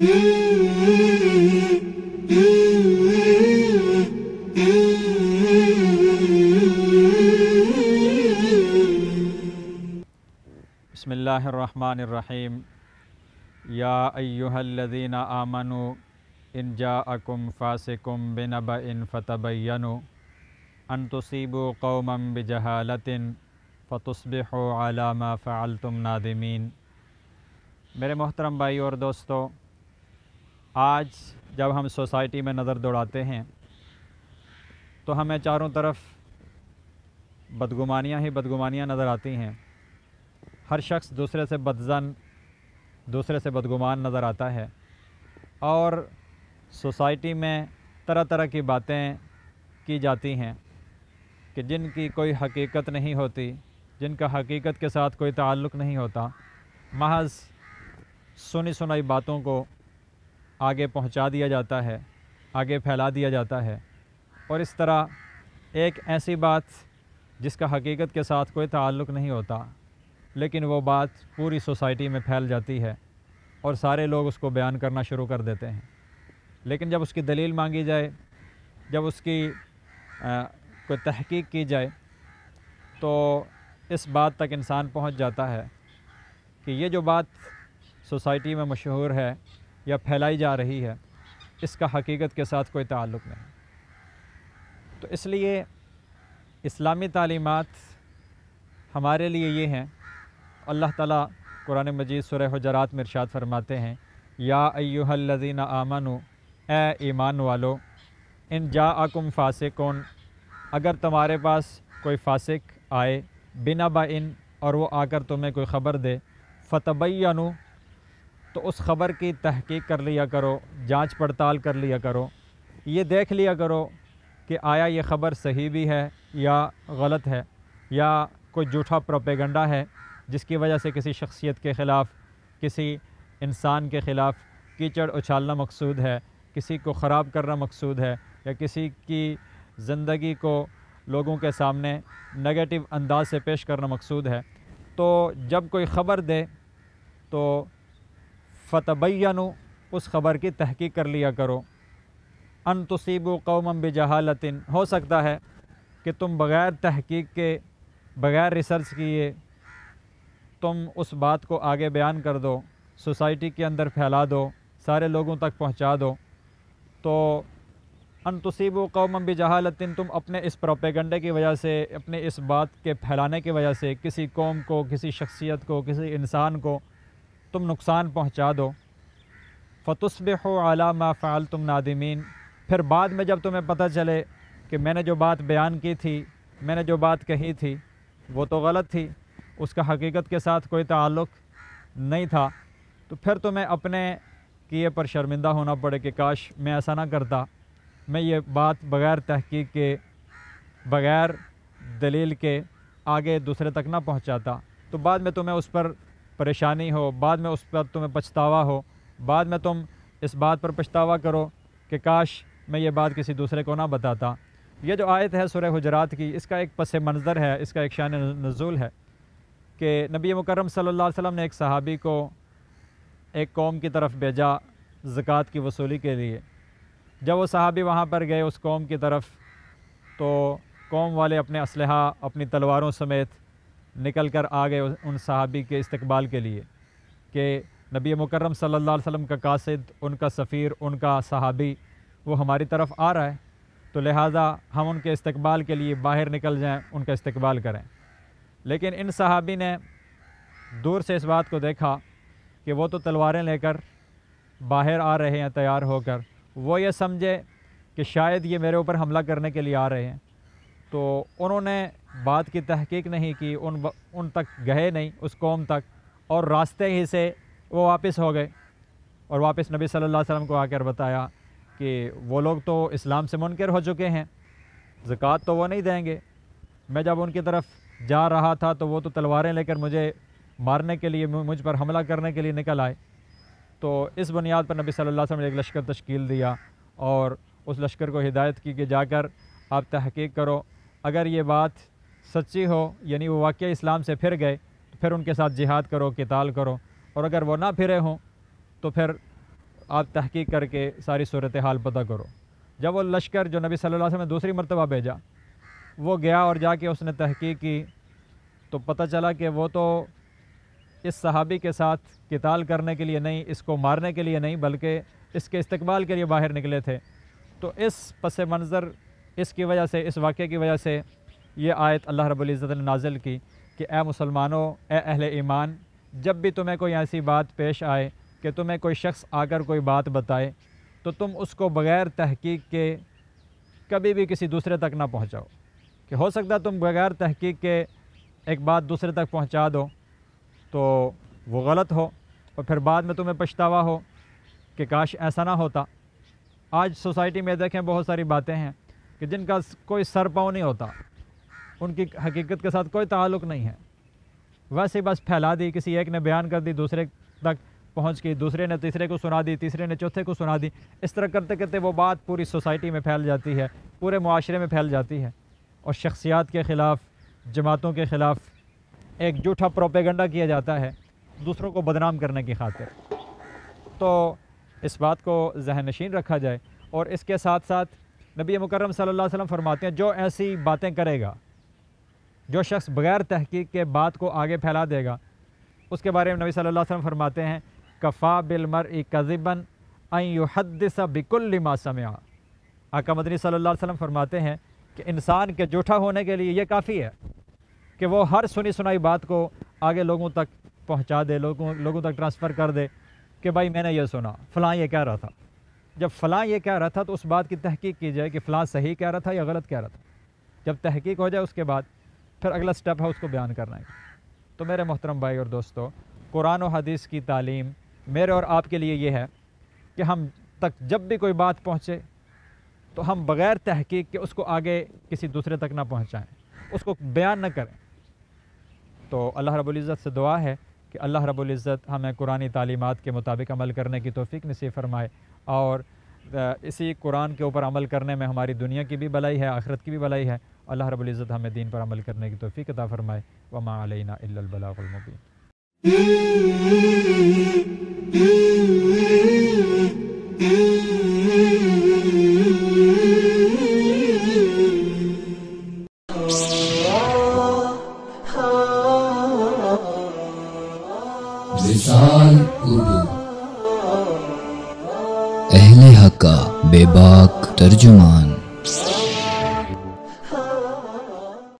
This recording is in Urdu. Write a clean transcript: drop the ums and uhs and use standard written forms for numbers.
بسم اللہ الرحمن الرحیم یا ایہا الذین آمنوا ان جاءکم فاسقٌ بنبأ فتبینوا ان تصیبوا قوما بجہالۃ فتصبحوا علی ما فعلتم نادمین۔ میرے محترم بھائی اور دوستو، آج جب ہم سوسائٹی میں نظر دوڑاتے ہیں تو ہمیں چاروں طرف بدگمانیاں ہی بدگمانیاں نظر آتی ہیں۔ ہر شخص دوسرے سے بدظن، دوسرے سے بدگمان نظر آتا ہے، اور سوسائٹی میں طرح طرح کی باتیں کی جاتی ہیں کہ جن کی کوئی حقیقت نہیں ہوتی، جن کا حقیقت کے ساتھ کوئی تعلق نہیں ہوتا، محض سنی سنائی باتوں کو آگے پہنچا دیا جاتا ہے، آگے پھیلا دیا جاتا ہے، اور اس طرح ایک ایسی بات جس کا حقیقت کے ساتھ کوئی تعلق نہیں ہوتا، لیکن وہ بات پوری سوسائٹی میں پھیل جاتی ہے اور سارے لوگ اس کو بیان کرنا شروع کر دیتے ہیں۔ لیکن جب اس کی دلیل مانگی جائے، جب اس کی کوئی تحقیق کی جائے، تو اس بات تک انسان پہنچ جاتا ہے کہ یہ جو بات سوسائٹی میں مشہور ہے یا پھیلائی جا رہی ہے، اس کا حقیقت کے ساتھ کوئی تعلق نہیں۔ تو اس لیے اسلامی تعلیمات ہمارے لیے یہ ہیں۔ اللہ تعالیٰ قرآن مجید سورہ حجرات میں ارشاد فرماتے ہیں، یا ایہا الذین آمنوا، اے ایمان والو، ان جاءکم فاسقون، اگر تمہارے پاس کوئی فاسق آئے، بنبأ، اور وہ آ کر تمہیں کوئی خبر دے، فتبینوا، تو اس خبر کی تحقیق کر لیا کرو، جانچ پڑتال کر لیا کرو، یہ دیکھ لیا کرو کہ آیا یہ خبر صحیح بھی ہے یا غلط ہے، یا کوئی جھوٹا پروپیگنڈا ہے جس کی وجہ سے کسی شخصیت کے خلاف، کسی انسان کے خلاف کیچڑ اچھالنا مقصود ہے، کسی کو خراب کرنا مقصود ہے، یا کسی کی زندگی کو لوگوں کے سامنے نگیٹو انداز سے پیش کرنا مقصود ہے۔ تو جب کوئی خبر دے تو فتبینوا، اس خبر کی تحقیق کر لیا کرو، ان تصیبوا قوما بجہالۃ، ہو سکتا ہے کہ تم بغیر تحقیق کے، بغیر ریسرچ کیے تم اس بات کو آگے بیان کر دو، سوسائٹی کے اندر پھیلا دو، سارے لوگوں تک پہنچا دو۔ تو ان تصیبوا قوما بجہالۃ، تم اپنے اس پروپیگنڈے کی وجہ سے، اپنے اس بات کے پھیلانے کی وجہ سے کسی قوم کو، کسی شخصیت کو، کسی انسان کو تم نقصان پہنچا دو۔ فتصبحوا علی ما فعلتم نادمین، پھر بعد میں جب تمہیں پتہ چلے کہ میں نے جو بات بیان کی تھی، میں نے جو بات کہی تھی، وہ تو غلط تھی، اس کا حقیقت کے ساتھ کوئی تعلق نہیں تھا، تو پھر تمہیں اپنے کیے پر شرمندہ ہونا پڑے کہ کاش میں ایسا نہ کرتا، میں یہ بات بغیر تحقیق کے، بغیر دلیل کے آگے دوسرے تک نہ پہنچاتا، تو بعد میں تمہیں اس پر پریشانی ہو، بعد میں اس پر تمہیں پچھتاوا ہو، بعد میں تم اس بات پر پچھتاوا کرو کہ کاش میں یہ بات کسی دوسرے کو نہ بتاتا۔ یہ جو آیت ہے سورہ حجرات کی، اس کا ایک پس منظر ہے، اس کا ایک شان نزول ہے کہ نبی مکرم صلی اللہ علیہ وسلم نے ایک صحابی کو ایک قوم کی طرف بھیجا زکوٰۃ کی وصولی کے لیے۔ جب وہ صحابی وہاں پر گئے اس قوم کی طرف، تو قوم والے اپنے اسلحہ، اپنی تلواروں سمیت نکل کر آ گئے ان صحابی کے استقبال کے لیے کہ نبی مکرم صلی اللہ علیہ وسلم کا قاصد، ان کا سفیر، ان کا صحابی وہ ہماری طرف آ رہا ہے، تو لہٰذا ہم ان کے استقبال کے لیے باہر نکل جائیں، ان کا استقبال کریں۔ لیکن ان صحابی نے دور سے اس بات کو دیکھا کہ وہ تو تلواریں لے کر باہر آ رہے ہیں تیار ہو کر، وہ یہ سمجھے کہ شاید یہ میرے اوپر حملہ کرنے کے لیے آ رہے ہیں، تو انہوں نے بات کی تحقیق نہیں کی، ان تک گئے نہیں، اس قوم تک، اور راستے ہی سے وہ واپس ہو گئے، اور واپس نبی صلی اللہ علیہ وسلم کو آ کر بتایا کہ وہ لوگ تو اسلام سے منکر ہو چکے ہیں، زکوٰۃ تو وہ نہیں دیں گے، میں جب ان کی طرف جا رہا تھا تو وہ تو تلواریں لے کر مجھے مارنے کے لیے، مجھ پر حملہ کرنے کے لیے نکل آئے۔ تو اس بنیاد پر نبی صلی اللہ علیہ وسلم نے ایک لشکر تشکیل دیا، اور اس لشکر کو ہدایت کی کہ جا کر آپ تحقیق کرو، اگر یہ بات سچی ہو، یعنی وہ واقعہ اسلام سے پھر گئے، تو پھر ان کے ساتھ جہاد کرو، قتال کرو، اور اگر وہ نہ پھرے ہوں تو پھر آپ تحقیق کر کے ساری صورتحال پتہ کرو۔ جب وہ لشکر جو نبی صلی اللہ علیہ وسلم نے دوسری مرتبہ بھیجا، وہ گیا اور جا کے اس نے تحقیق کی، تو پتہ چلا کہ وہ تو اس صحابی کے ساتھ قتال کرنے کے لیے نہیں، اس کو مارنے کے لیے نہیں، بلکہ اس کے استقبال کے لیے باہر نکلے تھے۔ تو اس پس منظر، اس کی وجہ سے، اس واقعے کی وجہ سے یہ آیت اللہ رب العزت نے نازل کی کہ اے مسلمانوں، اے اہل ایمان، جب بھی تمہیں کوئی ایسی بات پیش آئے کہ تمہیں کوئی شخص آ کر کوئی بات بتائے، تو تم اس کو بغیر تحقیق کے کبھی بھی کسی دوسرے تک نہ پہنچاؤ، کہ ہو سکتا ہے تم بغیر تحقیق کے ایک بات دوسرے تک پہنچا دو تو وہ غلط ہو، اور پھر بعد میں تمہیں پچھتاوا ہو کہ کاش ایسا نہ ہوتا۔ آج سوسائٹی میں دیکھیں بہت ساری باتیں ہیں کہ جن کا کوئی سر پاؤں نہیں ہوتا، ان کی حقیقت کے ساتھ کوئی تعلق نہیں ہے، ویسے بس پھیلا دی، کسی ایک نے بیان کر دی، دوسرے تک پہنچ گئی، دوسرے نے تیسرے کو سنا دی، تیسرے نے چوتھے کو سنا دی، اس طرح کرتے کرتے وہ بات پوری سوسائٹی میں پھیل جاتی ہے، پورے معاشرے میں پھیل جاتی ہے، اور شخصیات کے خلاف، جماعتوں کے خلاف ایک جھوٹا پروپیگنڈا کیا جاتا ہے دوسروں کو بدنام کرنے کی خاطر۔ تو اس بات کو ذہن نشین رکھا جائے، اور اس کے ساتھ ساتھ نبی مکرم صلی اللہ علیہ وسلم فرماتے ہیں جو ایسی باتیں کرے گا، جو شخص بغیر تحقیق کے بات کو آگے پھیلا دے گا، اس کے بارے میں نبی صلی اللہ علیہ وسلم فرماتے ہیں کفا بالمرء کذبا ان یحدث بکل ما سمع۔ آقا مدنی صلی اللہ علیہ وسلم فرماتے ہیں کہ انسان کے جھوٹا ہونے کے لیے یہ کافی ہے کہ وہ ہر سنی سنائی بات کو آگے لوگوں تک پہنچا دے، لوگوں تک ٹرانسفر کر دے کہ بھائی میں نے یہ سنا، فلاں یہ کہہ رہا تھا۔ جب فلاں یہ کہہ رہا تھا تو اس بات کی تحقیق کی جائے کہ فلاں صحیح کہہ رہا تھا یا غلط کہہ رہا تھا۔ جب تحقیق ہو جائے اس کے بعد پھر اگلا سٹیپ ہے اس کو بیان کرنا ہے۔ تو میرے محترم بھائی اور دوستو، قرآن و حدیث کی تعلیم میرے اور آپ کے لیے یہ ہے کہ ہم تک جب بھی کوئی بات پہنچے تو ہم بغیر تحقیق کے اس کو آگے کسی دوسرے تک نہ پہنچائیں، اس کو بیان نہ کریں۔ تو اللہ رب العزت سے دعا ہے کہ اللہ رب العزت ہمیں قرآنی تعلیمات کے مطابق عمل کرنے کی توفیق نصیب فرمائے، اور اسی قرآن کے اوپر عمل کرنے میں ہماری دنیا کی بھی بھلائی ہے، آخرت کی بھی بھلائی ہے۔ اللہ رب العزت ہمیں دین پر عمل کرنے کی توفیق عطا فرمائے۔ وما علینا الا البلاغ المبین۔ وصال اردو، اہل حق کا بے باک ترجمان۔